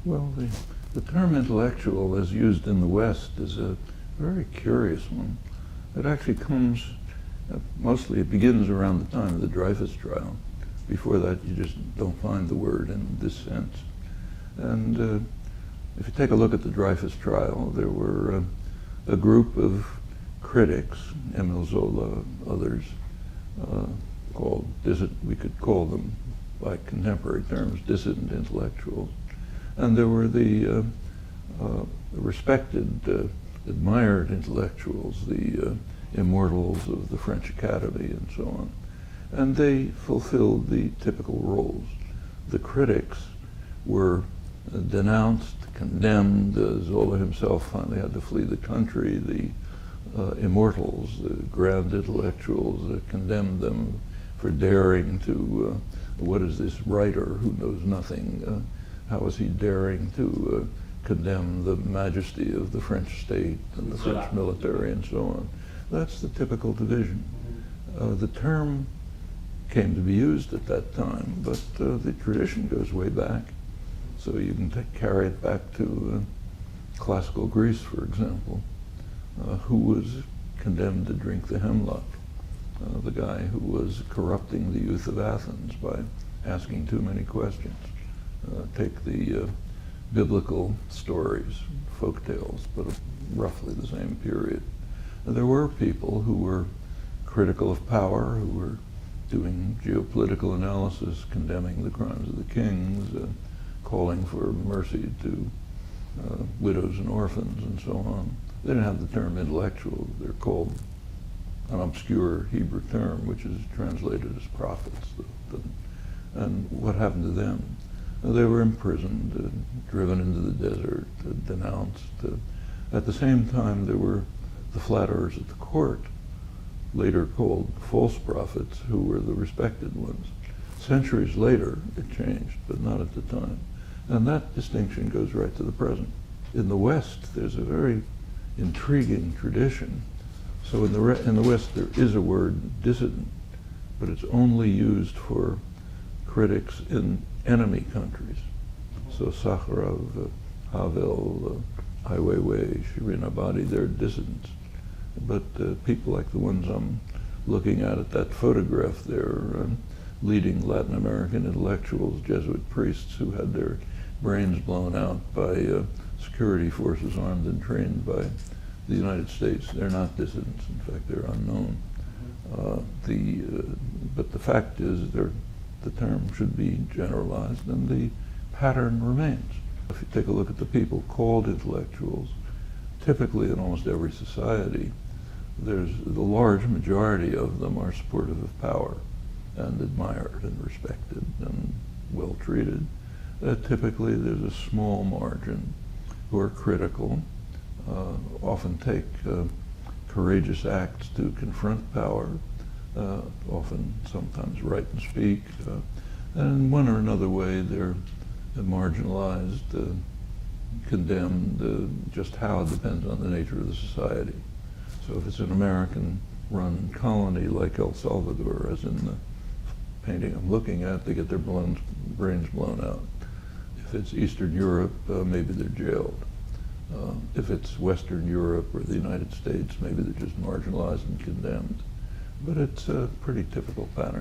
Well, the term intellectual as used in the West is a very curious one. It actually comes, mostly it begins around the time of the Dreyfus trial. Before that, you just don't find the word in this sense. And if you take a look at the Dreyfus trial, there were a group of critics, Emile Zola, others, called, we could call them by contemporary terms, dissident intellectuals. And there were the respected, admired intellectuals, the immortals of the French Academy and so on. And they fulfilled the typical roles. The critics were denounced, condemned. Zola himself finally had to flee the country. The immortals, the grand intellectuals, condemned them for daring to, what is this writer who knows nothing? How is he daring to condemn the majesty of the French state and the French military and so on? That's the typical division. The term came to be used at that time, but the tradition goes way back. So you can carry it back to classical Greece, for example, who was condemned to drink the hemlock, the guy who was corrupting the youth of Athens by asking too many questions. Take the biblical stories, folk tales, but roughly the same period. And there were people who were critical of power, who were doing geopolitical analysis, condemning the crimes of the kings, calling for mercy to widows and orphans and so on. They didn't have the term intellectual. They're called an obscure Hebrew term, which is translated as prophets. And what happened to them? They were imprisoned, driven into the desert, denounced. At the same time, there were the flatterers at the court, later called false prophets, who were the respected ones. Centuries later, it changed, but not at the time. And that distinction goes right to the present. In the West, there's a very intriguing tradition. So in the West, there is a word, dissident, but it's only used for critics in enemy countries. So Sakharov, Havel, Ai Weiwei, Shirin Ebadi, they're dissidents. But people like the ones I'm looking at that photograph, they're leading Latin American intellectuals, Jesuit priests who had their brains blown out by security forces armed and trained by the United States. They're not dissidents. In fact, they're unknown. But the fact is the term should be generalized, and the pattern remains. If you take a look at the people called intellectuals, typically in almost every society, the large majority of them are supportive of power and admired and respected and well treated. Typically there's a small margin who are critical, often take courageous acts to confront power, often sometimes write and speak, and in one or another way they're marginalized, condemned. Just how depends on the nature of the society. So if it's an American-run colony like El Salvador, as in the painting I'm looking at, they get their brains blown out. If it's Eastern Europe, maybe they're jailed. If it's Western Europe or the United States, maybe they're just marginalized and condemned. But it's a pretty typical pattern.